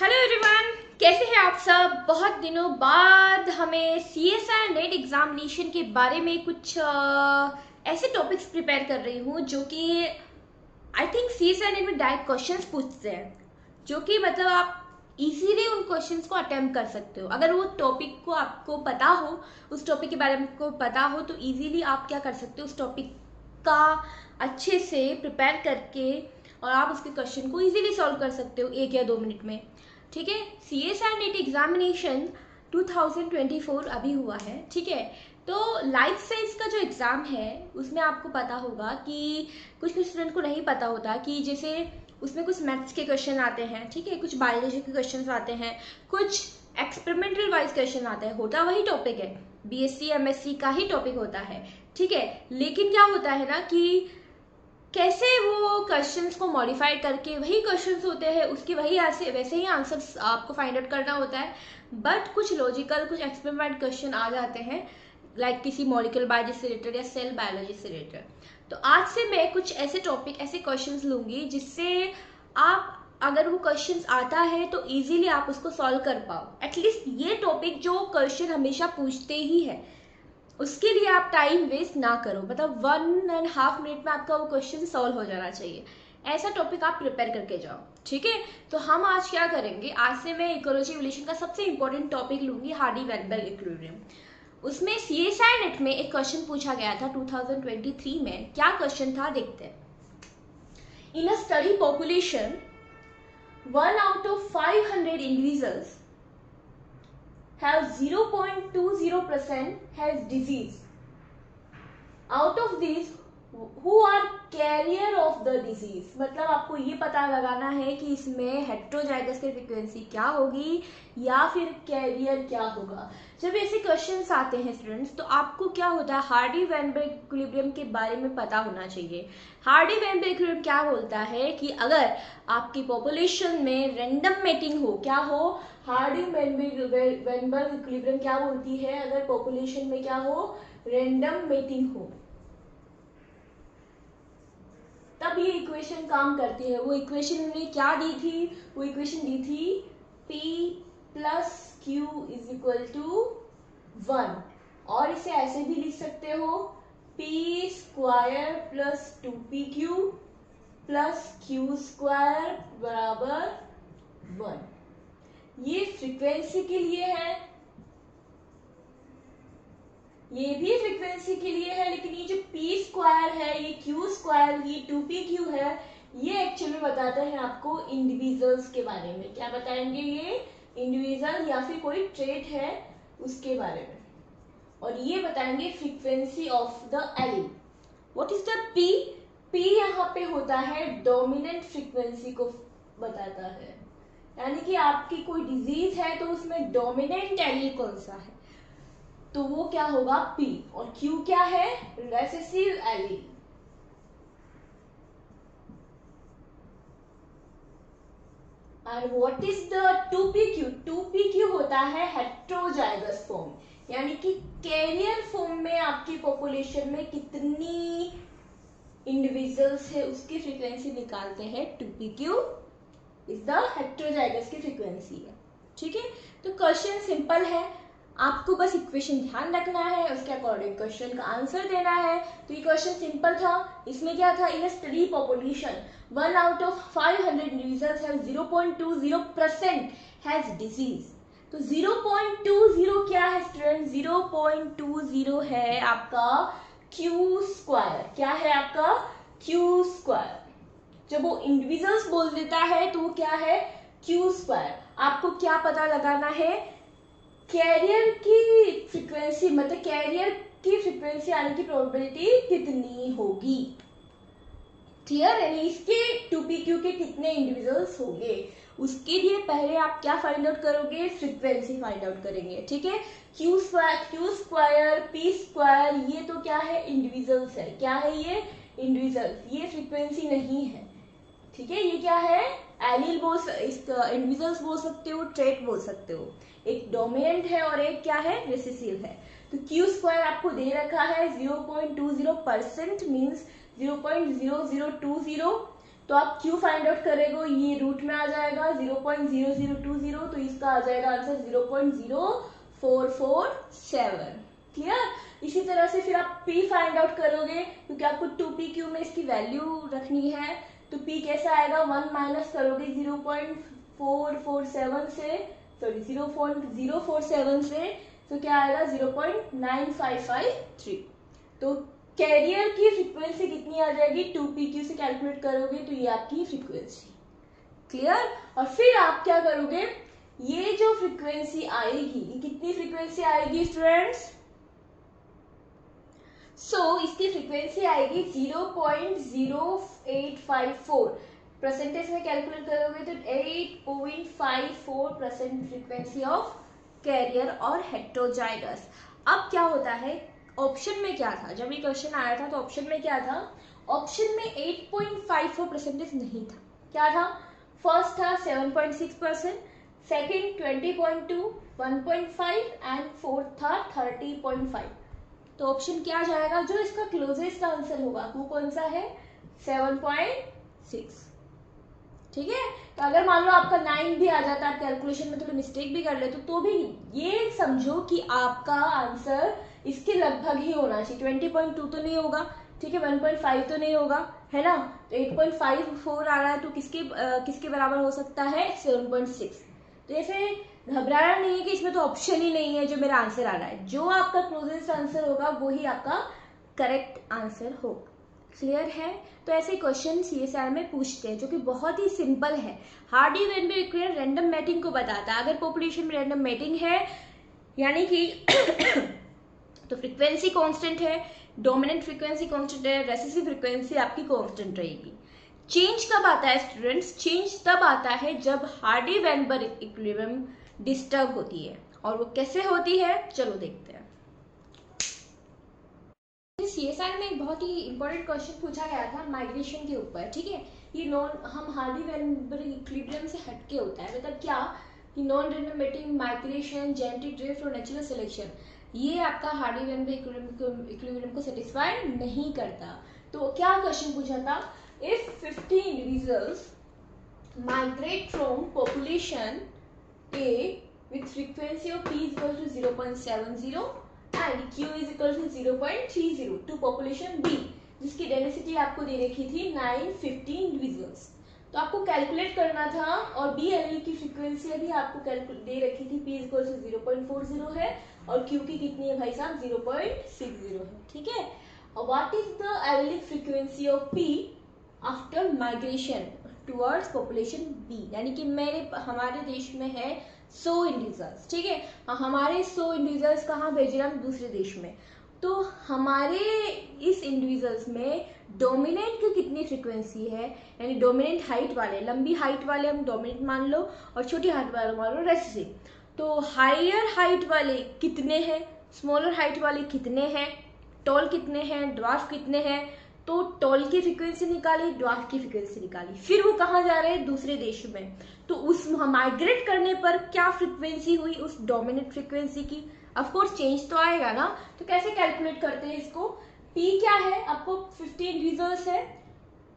Hello everyone, कैसे हैं आप सब। बहुत दिनों बाद हमें सीएसआई नेट एग्जामिनेशन के बारे में कुछ ऐसे टॉपिक्स प्रिपेयर कर रही हूँ जो कि आई थिंक सीएसआई नेट में डायरेक्ट क्वेश्चंस पूछते हैं, जो कि मतलब आप इजीली उन क्वेश्चंस को अटेम्प्ट कर सकते हो। अगर वो टॉपिक को आपको पता हो, उस टॉपिक के बारे में आपको पता हो, तो इजीली आप क्या कर सकते हो, उस टॉपिक का अच्छे से प्रिपेयर करके और आप उसके क्वेश्चन को इजीली सॉल्व कर सकते हो 1 या 2 मिनट में। ठीक है। सीएसआई नेट एग्जामिनेशन 2024 अभी हुआ है। ठीक है। तो लाइफ साइंस का जो एग्ज़ाम है उसमें आपको पता होगा कि कुछ कुछ स्टूडेंट को नहीं पता होता कि जैसे उसमें कुछ मैथ्स के क्वेश्चन आते हैं, ठीक है, कुछ बायोलॉजी के क्वेश्चन आते हैं, कुछ एक्सपेरिमेंटल वाइज क्वेश्चन आते हैं। होता वही टॉपिक है, बीएससी एमएससी का ही टॉपिक होता है। ठीक है। लेकिन क्या होता है ना कि कैसे वो क्वेश्चंस को मॉडिफाई करके वही क्वेश्चंस होते हैं, उसके वही ऐसे वैसे ही आंसर्स आपको फाइंड आउट करना होता है। बट कुछ लॉजिकल, कुछ एक्सपेरिमेंट क्वेश्चन आ जाते हैं, लाइक किसी मॉलिक्यूलर बायोलॉजी से रिलेटेड या सेल बायोलॉजी से रिलेटेड। तो आज से मैं कुछ ऐसे टॉपिक, ऐसे क्वेश्चंस लूंगी जिससे आप, अगर वो क्वेश्चंस आता है तो इजीली आप उसको सॉल्व कर पाओ। एटलीस्ट ये टॉपिक जो क्वेश्चन हमेशा पूछते ही है, उसके लिए आप टाइम वेस्ट ना करो। मतलब 1.5 मिनट में आपका वो क्वेश्चन सॉल्व हो जाना चाहिए। ऐसा टॉपिक आप प्रिपेयर करके जाओ। ठीक है। तो हम आज क्या करेंगे, आज से मैं इकोलॉजी इवोल्यूशन का सबसे इंपॉर्टेंट टॉपिक लूंगी, हार्डी-वेनबर्ग इक्विलिब्रियम। उसमें सीएसआई नेट में एक क्वेश्चन पूछा गया था 2023 में। क्या क्वेश्चन था देखते हैं। In a study population 1 out of 500 individuals have 0.20% has disease. Out of these, who are carrier of the disease? मतलब आपको ये पता लगाना है कि इसमें हेट्रोजाइगस की फ्रीक्वेंसी क्या होगी या फिर कैरियर क्या होगा। जब ऐसे क्वेश्चंस आते हैं स्टूडेंट्स, तो आपको क्या होता है, हार्डी-वेनबर्ग इक्विलिब्रियम के बारे में पता होना चाहिए। हार्डी-वेनबर्ग इक्विलिब्रियम क्या बोलता है कि अगर आपकी पॉपुलेशन में रैंडम मेटिंग हो, क्या हो, हार्डी-वेनबर्ग इक्विलिब्रियम क्या बोलती है, अगर पॉपुलेशन में क्या हो, रैंडम मेटिंग हो, तब ये इक्वेशन काम करती है। वो इक्वेशन उन्होंने क्या दी थी, वो इक्वेशन दी थी P plus Q is equal to 1। और इसे ऐसे भी लिख सकते हो, P square plus 2PQ plus Q square बराबर 1। ये फ्रीक्वेंसी के लिए है, ये भी फ्रीक्वेंसी के लिए है, लेकिन ये जो P स्क्वायर है, ये Q स्क्वायर, ये 2PQ है, ये एक्चुअली बताते हैं आपको इंडिविजुअल्स के बारे में। क्या बताएंगे, ये इंडिविजुअल या फिर कोई ट्रेट है उसके बारे में। और ये बताएंगे frequency of the allele. What is the P? P यहाँ पे होता है डोमिनेंट फ्रीक्वेंसी को बताता है, यानी कि आपकी कोई डिजीज है तो उसमें डोमिनेंट एलील कौन सा है, तो वो क्या होगा P। और Q क्या है, recessive allele. And what is the 2PQ? 2PQ होता है हेट्रोजाइगस फॉर्म, यानी कि कैरियर फॉर्म में आपकी पॉपुलेशन में कितनी इंडिविजुअल्स है उसकी फ्रीक्वेंसी निकालते हैं। 2PQ इज द हेट्रोजाइगस की फ्रीक्वेंसी है। ठीक है। तो क्वेश्चन सिंपल है, आपको बस इक्वेशन ध्यान रखना है, उसके अकॉर्डिंग क्वेश्चन का आंसर देना है। तो ये क्वेश्चन सिंपल था। इसमें क्या था, in study population 1 out of 500 individuals have 0.20% has disease। तो 0.20 क्या है स्टूडेंट, 0.20 है आपका Q स्क्वायर। क्या है आपका Q स्क्वायर। जब वो इंडिविजुअल्स बोल देता है तो वो क्या है, Q स्क्वायर। आपको क्या पता लगाना है, कैरियर की फ्रीक्वेंसी, मतलब कैरियर की फ्रीक्वेंसी आने की प्रोबेबिलिटी कितनी होगी। क्लियर है, इसके 2PQ के कितने इंडिविजुअल्स होंगे, उसके लिए पहले आप क्या फाइंड आउट करोगे, फ्रीक्वेंसी फाइंड आउट करेंगे। ठीक है। Q स्क्वायर P स्क्वायर, ये तो क्या है, इंडिविजुअल्स है। क्या है ये, इंडिविजुअल्स, ये फ्रीक्वेंसी नहीं है। ठीक है। ये क्या है, एलील बोल, इंडिविजुअल्स बोल सकते हो, ट्रेट बोल सकते हो। एक डोमिनेंट है और एक क्या है, रिसेसिव है। तो Q स्क्वायर आपको दे रखा है 0.20%, मीन्स 0.0020। तो आप क्यू फाइंड आउट करेंगे, ये रूट में आ जाएगा 0.0020, तो इसका आ जाएगा आंसर 0.0447। क्लियर। इसी तरह से फिर आप p फाइंड आउट करोगे, क्योंकि आपको 2pq में इसकी वैल्यू रखनी है। तो p कैसा आएगा, 1 माइनस करोगे 0.447 से, सॉरी 0.047 से, तो क्या आएगा 0.9553। तो कैरियर की फ्रीक्वेंसी कितनी आ जाएगी, 2pq से कैलकुलेट करोगे तो ये आपकी फ्रीक्वेंसी। क्लियर। और फिर आप क्या करोगे, ये जो फ्रीक्वेंसी आएगी, ये कितनी फ्रीक्वेंसी आएगी स्टूडेंट्स, इसकी फ्रीक्वेंसी आएगी 0.0854। परसेंटेज में कैलकुलेट करोगे तो 8.54% फ्रीक्वेंसी ऑफ कैरियर और हेटेरोजाइगस। अब क्या होता है, ऑप्शन में क्या था, जब ये क्वेश्चन आया था तो ऑप्शन में क्या था, ऑप्शन में 8.54% नहीं था, क्या था, फर्स्ट था 7.6%, सेकेंड 20.2, 1.5 एंड फोर्थ था 30.5। तो ऑप्शन क्या जाएगा, जो इसका क्लोजेस्ट आंसर होगा वो कौन सा है, 7.6। ठीक है। तो अगर मान लो आपका 9 भी आ जाता, आप कैलकुलेशन में थोड़ी मिस्टेक भी कर लेते तो भी ये समझो कि आपका आंसर इसके लगभग ही होना चाहिए। 20.2 तो नहीं होगा, ठीक है, 1.5 तो नहीं होगा, है ना, तो 8.54 आ रहा है, तो किसके बराबर हो सकता है, 7.6। तो ऐसे घबराना नहीं है कि इसमें तो ऑप्शन ही नहीं है जो मेरा आंसर आ रहा है, जो आपका क्लोजेस्ट आंसर होगा वही आपका करेक्ट आंसर होगा। क्लियर है। तो ऐसे क्वेश्चन सीएसआर में पूछते हैं जो कि बहुत ही सिंपल है। Hardy Weinberg equation random mating को बताता है। अगर पॉपुलेशन में रैंडम मैटिंग है यानी कि तो फ्रीक्वेंसी कांस्टेंट है, डोमिनेंट फ्रीक्वेंसी कांस्टेंट है, रेसेसिव फ्रीक्वेंसी आपकी कांस्टेंट रहेगी। चेंज कब आता है स्टूडेंट्स, चेंज तब आता है जब हार्डी वेनबर्ग इक्विलिब्रियम डिस्टर्ब होती है। और वो कैसे होती है, चलो देखते हैं। सीएसआर में एक बहुत ही इंपॉर्टेंट क्वेश्चन पूछा गया था माइग्रेशन के ऊपर, ठीक है। ये हम हार्डी वेनबर्ग इक्विलिब्रियम से हटके होता है, मतलब क्या कि non random mating, migration, genetic drift और नेचुरल सिलेक्शन, ये आपका हार्डी वेनबर्ग इक्विलिब्रियम को सेटिस्फाई नहीं करता। तो क्या क्वेश्चन पूछा था, if 50 individuals migrate from population A with frequency of P is equal to 0.70 and Q is equal to 0.30 to population B, जिसकी डेंसिटी आपको दे रखी थी 950 इंडिविजुअल्स। तो आपको कैलकुलेट करना था, और बी एल की फ्रीक्वेंसी अभी आपको दे रखी थी, P is equal to 0.40 है और Q की कितनी है भाई साहब, 0.60 है, ठीक है। और what is the allelic frequency of P after migration towards population B, यानी कि हमारे देश में है 100 इंडिविजुअल्स, ठीक है, हमारे 100 इंडिविजुअल्स कहाँ भेज रहे हैं, दूसरे देश में। तो हमारे इस इंडिविजुअल्स में डोमिनेंट की कितनी फ्रीक्वेंसी है, यानी डोमिनेंट हाइट वाले, लंबी हाइट वाले हम डोमिनेंट मान लो और छोटी हाइट वाले मान लो रेसेसिव। तो हायर हाइट वाले कितने हैं, स्मॉलर हाइट वाले कितने हैं, टॉल कितने हैं, ड्वार्फ कितने हैं। तो टॉल की फ्रीक्वेंसी निकाली, ड्वार्फ की फ्रीक्वेंसी निकाली, फिर वो कहाँ जा रहे हैं, दूसरे देश में। तो उस माइग्रेट करने पर क्या फ्रीक्वेंसी हुई उस डोमिनेंट फ्रीक्वेंसी की, ऑफ कोर्स चेंज तो आएगा ना। तो कैसे कैलकुलेट करते हैं इसको, P क्या है, आपको 50 इंडिविजुअल्स है,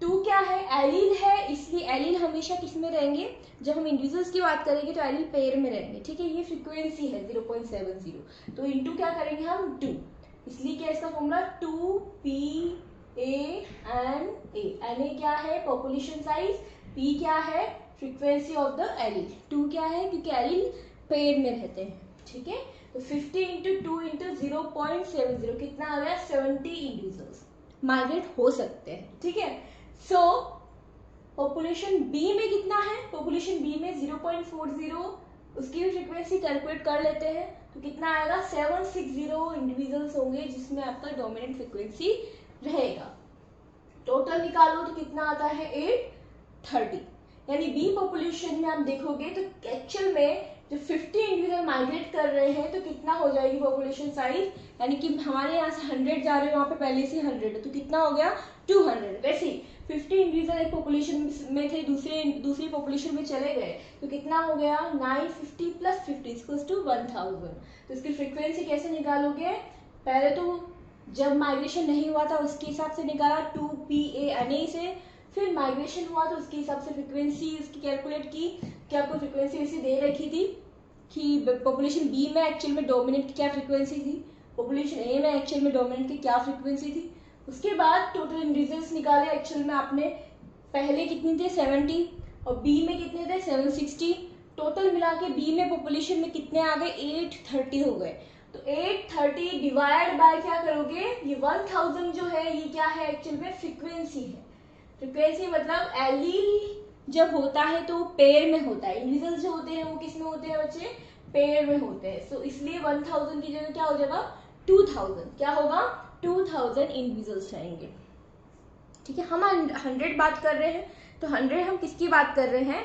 2 क्या है, एलील है, इसलिए एलील हमेशा किस में रहेंगे, जब हम इंडिविजुअल्स की बात करेंगे तो एलील पेयर में रहेंगे, ठीक है। ये फ्रीक्वेंसी है 0.70, तो इंटू क्या करेंगे हम 2, इसलिए क्या इसका formula 2P A and A। Na क्या है, पॉपुलेशन साइज, P क्या है, फ्रीक्वेंसी ऑफ द एलील, 2 क्या है क्योंकि एलील पेयर में रहते हैं, ठीक है। तो 50 इंटू 2 इंटू 0.70 कितना आ गया, 70 इंडिविजुअल्स माइग्रेट हो सकते हैं, ठीक है। सो पॉपुलेशन बी में कितना है, पॉपुलेशन बी में 0.40, उसकी भी फ्रीक्वेंसी कैलकुलेट कर लेते हैं। तो कितना आएगा, 760 इंडिविजुअल्स होंगे जिसमें आपका डोमिनेंट फ्रीक्वेंसी रहेगा। टोटल निकालो तो कितना आता है, 830। यानी बी पॉपुलेशन में आप देखोगे तो एक्चुअल में जो 50 इंडिविजुअल माइग्रेट कर रहे हैं तो कितना हो जाएगी पॉपुलेशन साइज, यानी कि हमारे यहाँ से 100 जा रहे हैं, वहाँ पे पहले से 100 है, तो कितना हो गया 200। वैसे ही 50 इंडिविजुअल एक पॉपुलेशन में थे, दूसरी पॉपुलेशन में चले गए, तो कितना हो गया 950 प्लस 50 इक्वल्स टू 1000। तो इसकी फ्रीक्वेंसी कैसे निकालोगे, पहले तो जब माइग्रेशन नहीं हुआ था उसके हिसाब से निकाला 2PA Na से, फिर माइग्रेशन हुआ तो उसके हिसाब से फ्रिक्वेंसी उसकी कैलकुलेट की कि आपको फ्रिक्वेंसी वैसे दे रखी थी कि पॉपुलेशन बी में एक्चुअल में डोमिनेंट की क्या फ्रिक्वेंसी थी, पॉपुलेशन ए में एक्चुअल में डोमिनेंट की क्या फ्रिक्वेंसी थी। उसके बाद टोटल इंडिविजुअल्स निकाले एक्चुअल में आपने, पहले कितनी थे 70 और बी में कितने थे 760, टोटल मिला के बी में पॉपुलेशन में कितने आ गए 830 हो गए। तो 830 डिवाइड बाय क्या करोगे, ये 1000 जो है ये क्या है एक्चुअल में फ्रीक्वेंसी है। फ्रीक्वेंसी मतलब एलील जब होता है तो पेयर में होता है, इंडिविजुअल्स जो होते हैं वो किस में होते हैं बच्चे, पेयर में होते हैं। सो इसलिए 1000 की जगह क्या हो जाएगा 2000, क्या होगा 2000 इंडिविजुअल्स रहेंगे। ठीक है, हम 100 बात कर रहे हैं तो 100 हम किसकी बात कर रहे हैं,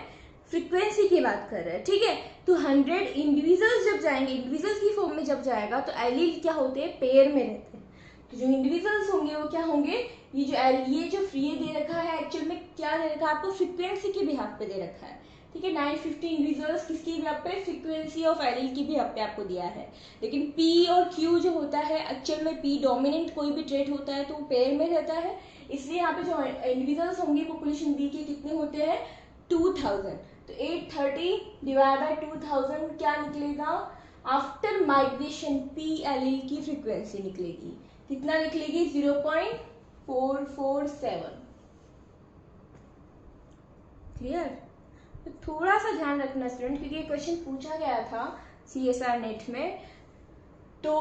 फ्रीक्वेंसी की बात कर रहे हैं। ठीक है, तो 100 इंडिविजुअल्स जब जाएंगे, इंडिविजुअल्स की फॉर्म में जब जाएगा तो एलील क्या होते हैं, पेयर में रहते हैं। तो जो इंडिविजुअल्स होंगे वो क्या होंगे, ये जो फ्री दे रखा है एक्चुअल में क्या दे रखा है आपको, फ्रीक्वेंसी के बिहाफ पे दे रखा है। ठीक है, 950 इंडिविजुअल्स किसकी बिहाफ पे, फ्रीक्वेंसी ऑफ एलील की बिहाफ पे आपको दिया है। लेकिन पी और क्यू जो होता है एक्चुअल में, पी डोमिनेंट कोई भी ट्रेट होता है तो वो पेयर में रहता है, इसलिए यहाँ पे जो इंडिविजुअल्स होंगे पॉपुलेशन बी के कितने होते हैं 2000। तो 830 डिवाइड बाय 2000 क्या निकलेगा, आफ्टर माइग्रेशन पी एलील की फ्रीक्वेंसी निकलेगी, कितना निकलेगी 0.447। क्लियर, तो थोड़ा सा ध्यान रखना स्टूडेंट, क्योंकि ये क्वेश्चन पूछा गया था CSR नेट में, तो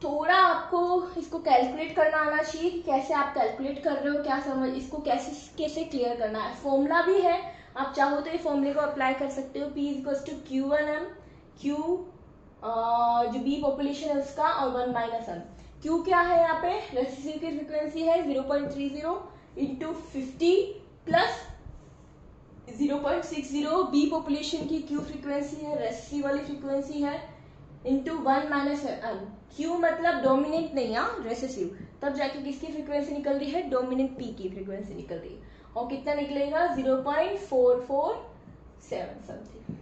थोड़ा आपको इसको कैलकुलेट करना आना चाहिए कि कैसे आप कैलकुलेट कर रहे हो, क्या समझ, इसको कैसे कैसे क्लियर करना है। फॉर्मूला भी है, आप चाहो तो ये फॉर्मूले को अप्लाई कर सकते हो, P = Q1M, Q जो बी पॉपुलेशन है उसका, और 1 - M। Q क्या है यहाँ पे, रेसिसिव की फ्रिक्वेंसी है 0.30 इंटू 50 प्लस 0.60 बी पॉपुलेशन की Q फ्रिक्वेंसी है, रेसिसिव वाली फ्रिक्वेंसी है, इंटू 1 - M। Q मतलब डोमिनेंट नहीं, रेसेसिव, तब जाके किसकी फ्रीक्वेंसी निकल रही है, डोमिनेंट P की फ्रीक्वेंसी निकल रही है, और कितना निकलेगा 0.447 समथिंग।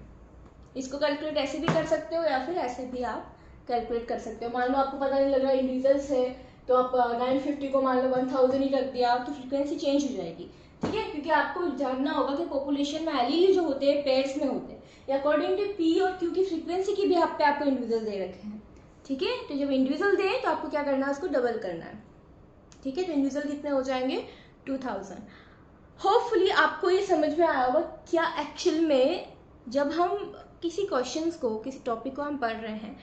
इसको कैलकुलेट ऐसे भी कर सकते हो या फिर ऐसे भी आप कैलकुलेट कर सकते हो। मान लो आपको पता नहीं लग रहा इंडिविजुअल्स है तो आप 950 को मान लो 1000 ही रख दिया तो फ्रीक्वेंसी चेंज हो जाएगी। ठीक है, क्योंकि आपको जानना होगा कि पॉपुलेशन में एलील जो होते हैं पेयर्स में होते हैं, अकॉर्डिंग टू पी और क्यू की फ्रीक्वेंसी की बिहाफ पे आपको इंडिविजुअल दे रखे हैं। ठीक है, तो जब इंडिविजुअल दे तो आपको क्या करना है, उसको डबल करना है। ठीक है, तो इंडिविजुअल कितने हो जाएंगे 2000। होपफुली आपको ये समझ में आया होगा क्या एक्चुअल में जब हम किसी क्वेश्चंस को, किसी टॉपिक को हम पढ़ रहे हैं,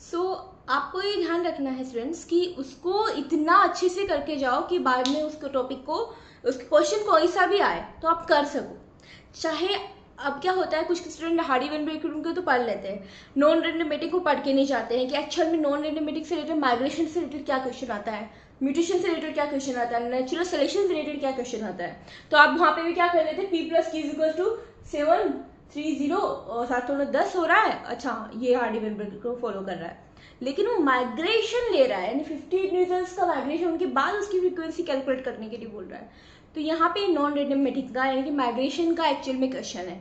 सो आपको ये ध्यान रखना है स्टूडेंट्स कि उसको इतना अच्छे से करके जाओ कि बाद में उसको टॉपिक को, उस क्वेश्चन कोई सा भी आए तो आप कर सको। चाहे अब क्या होता है, कुछ स्टूडेंट हार्डी वेन ब्रेक को तो पढ़ लेते हैं, नॉन रेंडमेटिक को पढ़ के नहीं जाते हैं कि एक्चुअल में नॉन रेंडमेटिक से रिलेटेड, माइग्रेशन से रिलेटेड क्या क्वेश्चन आता है, म्यूटेशन से रिलेटेड क्या क्वेश्चन आता है, नेचुरल सिलेक्शन से रिलेटेड क्या क्वेश्चन आता है। तो आप वहाँ पे भी क्या कर लेते हैं, P + Q = 730 और 7 हो रहा है, अच्छा ये हार्डी वेन ब्रेक को फॉलो कर रहा है, लेकिन वो माइग्रेशन ले रहा है, यानी 50 इंडिविजुअल्स का माइग्रेशन उनके बाद उसकी फ्रीक्वेंसी कैलकुलेट करने के लिए बोल रहा है। तो यहाँ पे नॉन रेंडमेटिक का यानी कि माइग्रेशन का एक्चुअल में क्वेश्चन है,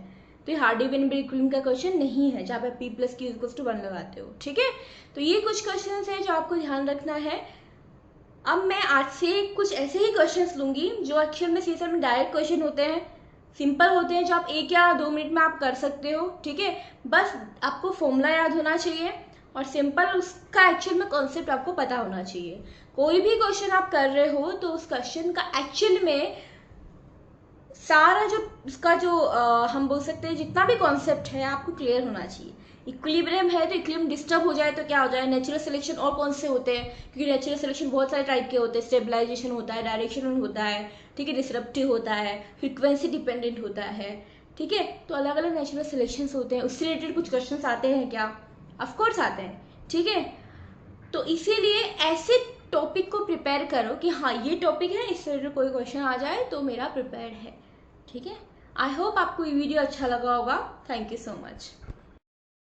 तो ये हार्डी वेन ब्रेक का क्वेश्चन नहीं है जहाँ पे P + Q = 1 लगाते हो। ठीक है, तो ये कुछ क्वेश्चन है जो आपको ध्यान रखना है। अब मैं आज से कुछ ऐसे ही क्वेश्चंस लूंगी जो एक्चुअल में CSR में डायरेक्ट क्वेश्चन होते हैं, सिंपल होते हैं, जो आप 1 या 2 मिनट में आप कर सकते हो। ठीक है, बस आपको फॉर्मूला याद होना चाहिए और सिंपल उसका एक्चुअल में कॉन्सेप्ट आपको पता होना चाहिए। कोई भी क्वेश्चन आप कर रहे हो तो उस क्वेश्चन का एक्चुअल में सारा जो उसका जो हम बोल सकते हैं जितना भी कॉन्सेप्ट है आपको क्लियर होना चाहिए। इक्विलिब्रियम है तो इक्विलिब्रियम डिस्टर्ब हो जाए तो क्या हो जाए, नेचुरल सिलेक्शन और कौन से होते हैं, क्योंकि नेचुरल सिलेक्शन बहुत सारे टाइप के होते हैं, स्टेबलाइजेशन होता है, डायरेक्शनल होता है, ठीक है, डिसरप्टिव होता है, फ्रीक्वेंसी डिपेंडेंट होता है। ठीक है, तो अलग अलग नेचुरल सिलेक्शंस होते हैं, उससे रिलेटेड कुछ क्वेश्चंस आते हैं क्या, ऑफकोर्स आते हैं। ठीक है, तो इसीलिए ऐसे टॉपिक को प्रिपेयर करो कि हाँ ये टॉपिक है, इससे रिलेटेड कोई क्वेश्चन आ जाए तो मेरा प्रिपेयर्ड है। ठीक है, आई होप आपको ये वीडियो अच्छा लगा होगा। Thank you so much.